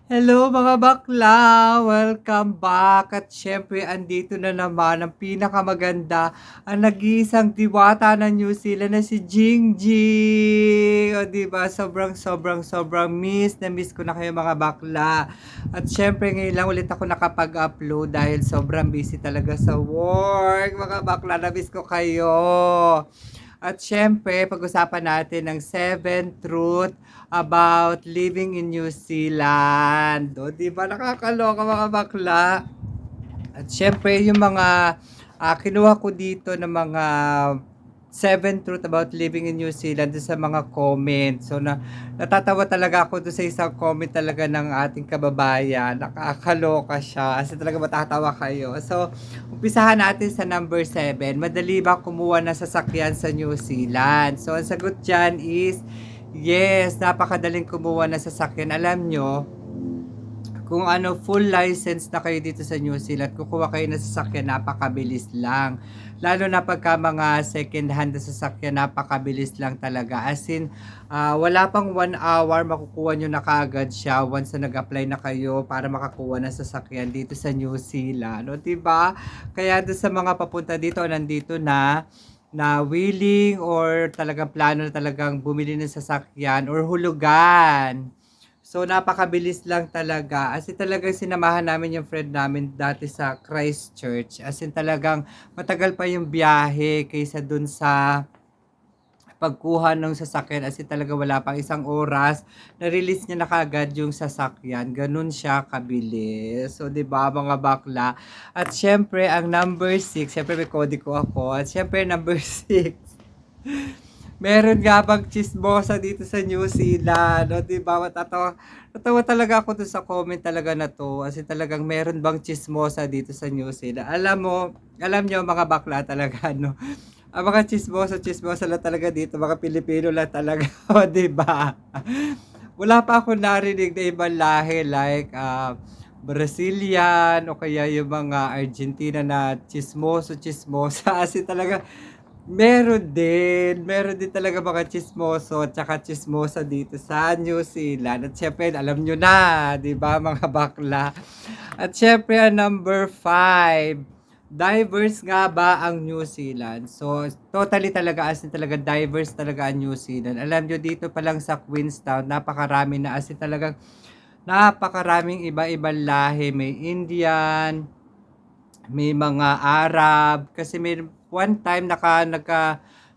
Hello mga bakla! Welcome back! At syempre andito na naman ang pinakamaganda, ang nag-iisang diwata ng New Zealand na si Jingjing! O diba, sobrang miss na miss ko na kayo mga bakla. At syempre ngayon lang ulit ako nakapag-upload dahil sobrang busy talaga sa work. Mga bakla, na miss ko kayo! At syempre, pag-usapan natin ng 7 truth about living in New Zealand. O, di ba nakakaloka mga bakla? At syempre, yung mga kinuha ko dito ng mga 7 truth about living in New Zealand doon sa mga comments. So, natatawa talaga ako doon sa isang comment talaga ng ating kababayan. Nakakaloka siya. Kasi talaga matatawa kayo. So, umpisahan natin sa number 7. Madali ba kumuha ng sasakyan sa New Zealand? So, ang sagot dyan is yes, napakadaling kumuha ng sasakyan. Alam nyo, kung ano, full license na kayo dito sa New Zealand, kukuha kayo ng sasakyan, napakabilis lang. Lalo na pagka mga second hand na sasakyan, napakabilis lang talaga. As in, wala pang 1 hour, makukuha nyo na kaagad siya once na nag-apply na kayo para makakuha ng sasakyan dito sa New Zealand. O, diba? Kaya doon sa mga papunta dito, nandito na willing or talagang plano na talagang bumili ng sasakyan or hulugan. So, napakabilis lang talaga. As in talagang sinamahan namin yung friend namin dati sa Christchurch. As in talagang matagal pa yung biyahe kaysa dun sa pagkuha ng sasakyan. As in talaga wala pang 1 oras. Na-release niya na kagad yung sasakyan. Ganun siya kabilis. So, di ba mga bakla? At syempre, ang number 6, syempre may kode ko ako. At syempre, number 6. Meron nga bang chismosa dito sa New Zealand? O, di ba? Natawa talaga ako dun sa comment talaga na to. Kasi talagang meron bang chismosa dito sa New Zealand? Alam nyo mga bakla talaga, no? Ang mga chismosa lang talaga dito. Mga Pilipino lang talaga. O, di ba? Wala pa ako narinig na ibang lahi like Brazilian o kaya yung mga Argentina na chismosa. Kasi talaga meron din talaga mga chismoso at saka chismosa dito sa New Zealand. At syempre, alam nyo na, di ba mga bakla? At syempre, ang number 5, diverse nga ba ang New Zealand? So, totally talaga, as in talaga, diverse talaga ang New Zealand. Alam nyo, dito pa lang sa Queenstown, napakarami na, as in talagang, napakaraming iba-ibang lahi. May Indian, may mga Arab, kasi may one time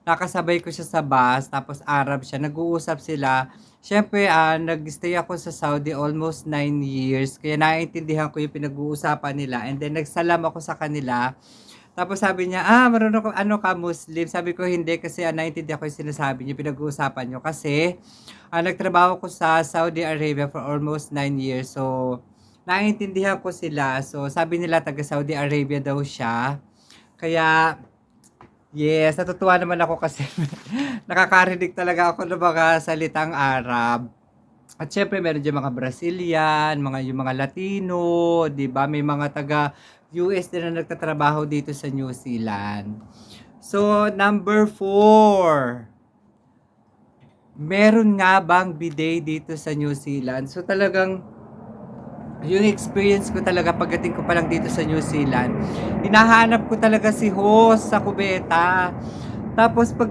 nakasabay ko siya sa bus, tapos Arab siya, nag-uusap sila. Siyempre, nag-stay ako sa Saudi almost 9 years, kaya naiintindihan ko yung pinag-uusapan nila, and then nagsalam ako sa kanila. Tapos sabi niya, marunong ko, ano ka, Muslim? Sabi ko, hindi, kasi naiintindihan ko yung sinasabi niyo, pinag-uusapan niyo. Kasi, nagtrabaho ko sa Saudi Arabia for almost 9 years. So, naiintindihan ko sila. So, sabi nila, taga Saudi Arabia daw siya. Kaya, yes, natutuwa naman ako kasi nakakarinig talaga ako ng mga salitang Arab. At syempre meron diyan mga Brazilian, yung mga Latino, 'di ba? May mga taga US din na nagtatrabaho dito sa New Zealand. So, number 4, meron nga bang bidet dito sa New Zealand? So, talagang yung experience ko talaga pagdating ko pa lang dito sa New Zealand, hinahanap ko talaga si host sa kubeta. Tapos pag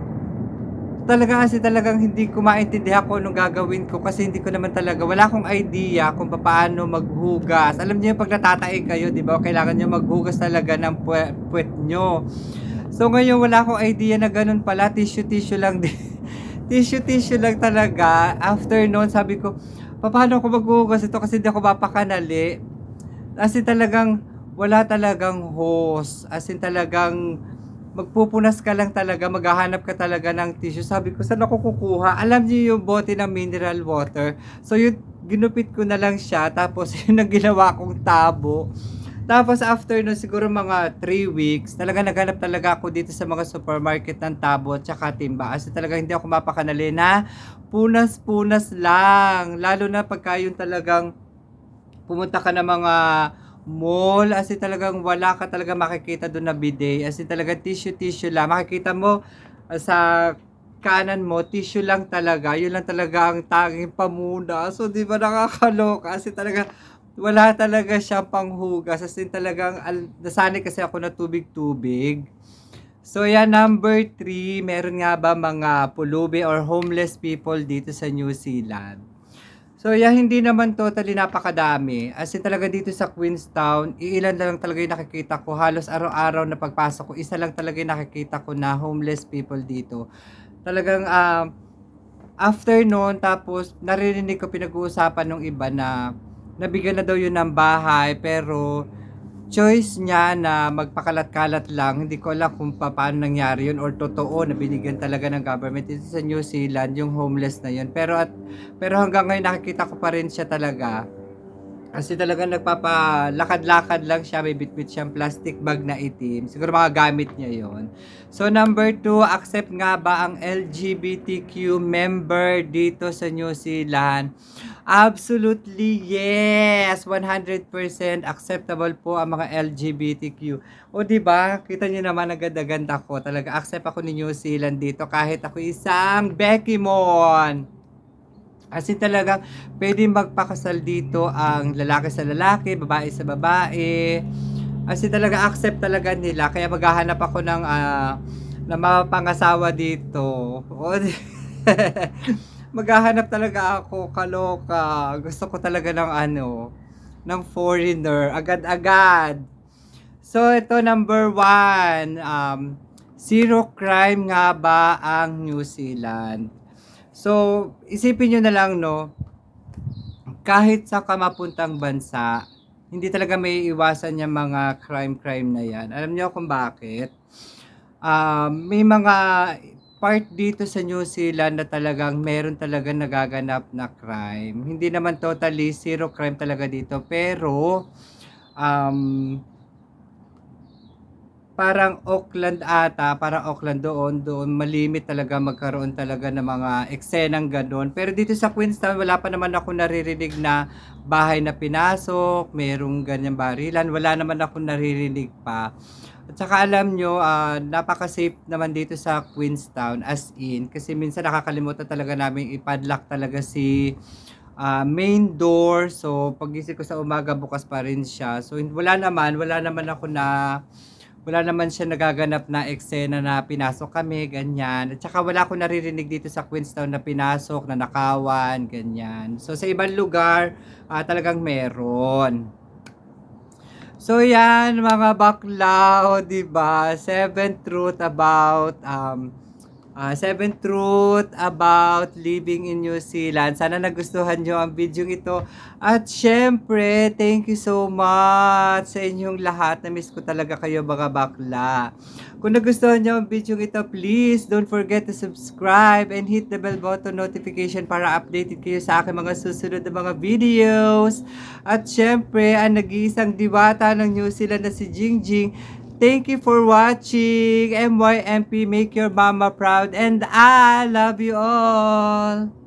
talaga kasi talagang hindi ko maintindihan kung anong gagawin ko kasi hindi ko naman talaga, wala akong idea kung paano maghugas. Alam niyo yung pag natatae kayo, di ba? Kailangan niyo maghugas talaga ng puwet nyo. So ngayon wala akong idea na ganun pala, tissue lang din. Tissue lang talaga. After noon, sabi ko, paano ako maghuhugas ito kasi hindi ako mapakanali. As in talagang wala talagang hose. As in talagang magpupunas ka lang talaga, maghahanap ka talaga ng tissue. Sabi ko, saan ako kukuha? Alam niyo yung bote ng mineral water. So yun, ginupit ko na lang siya. Tapos yun ang ginawa kong tabo. Tapos after nun, siguro mga 3 weeks, talaga naghanap talaga ako dito sa mga supermarket ng tabo at saka timba. Kasi talaga hindi ako mapakanali na punas-punas lang. Lalo na pagka yung talagang pumunta ka ng mga mall, as in talagang wala ka talaga makikita doon na bidet. As in talaga tissue lang. Makikita mo sa kanan mo, tissue lang talaga. Yun lang talaga ang tanging pamuna. So, di ba nakakaloka? Kasi talaga, wala talaga siya panghugas. As in talagang, nasanay kasi ako na tubig-tubig. So, yan, number 3, meron nga ba mga pulubi or homeless people dito sa New Zealand? So, yeah, hindi naman totally napakadami. As in talaga dito sa Queenstown, iilan na lang talaga yung nakikita ko. Halos araw-araw na pagpasok ko, isa lang talaga yung nakikita ko na homeless people dito. Talagang after noon, tapos naririnig ko pinag-uusapan ng iba na nabigyan na daw yun ng bahay, pero choice niya na magpakalat-kalat lang. Hindi ko alam kung paano nangyari yun or totoo na binigyan talaga ng government dito sa New Zealand yung homeless na yun. Pero hanggang ngayon nakikita ko pa rin siya talaga. Kasi talagang nagpapalakad-lakad lang siya, may bitbit siyang plastic bag na itim. Siguro mga gamit niya yon. So number 2, accept nga ba ang LGBTQ member dito sa New Zealand? Absolutely yes! 100% acceptable po ang mga LGBTQ. O di ba? Kita niyo naman ang ganda-ganda ko. Talaga accept ako ni New Zealand dito kahit ako isang Becky Mon. As in talagang puwedeng magpakasal dito ang lalaki sa lalaki, babae sa babae. As in talaga accept talaga nila kaya maghahanap ako ng mapangasawa dito. Oo, maghahanap talaga ako, kaloka. Gusto ko talaga ng ng foreigner, agad-agad. So ito number 1, zero crime nga ba ang New Zealand? So, isipin niyo na lang 'no, kahit sa ka mapuntang bansa, hindi talaga maiiwasan yang mga crime-crime na 'yan. Alam niyo kung bakit? May mga part dito sa New Zealand na talagang meron talagang nagaganap na crime. Hindi naman totally zero crime talaga dito, pero, um parang Auckland doon malimit talaga magkaroon talaga ng mga eksenang gano'n. Pero dito sa Queenstown wala pa naman ako naririnig na bahay na pinasok, merong ganyang barilan, wala naman akong naririnig pa. At saka alam niyo, napaka-safe naman dito sa Queenstown as in, kasi minsan nakakalimutan talaga naming i-padlock talaga main door. So, paggising ko sa umaga bukas pa rin siya. So, wala naman siya nagaganap na eksena na pinasok kami, ganyan. At saka wala akong naririnig dito sa Queenstown na pinasok, na nakawan, ganyan. So, sa ibang lugar, talagang meron. So, yan mga bakla, o 'di ba? 7 truth about living in New Zealand. Sana nagustuhan nyo ang video ito. At syempre, thank you so much sa inyong lahat. Na-miss ko talaga kayo mga bakla. Kung nagustuhan nyo ang video ito, please don't forget to subscribe and hit the bell button notification para updated kayo sa aking mga susunod na mga videos. At syempre, ang nag-iisang diwata ng New Zealand na si Jingjing. Thank you for watching. MYMP, make your mama proud. And I love you all.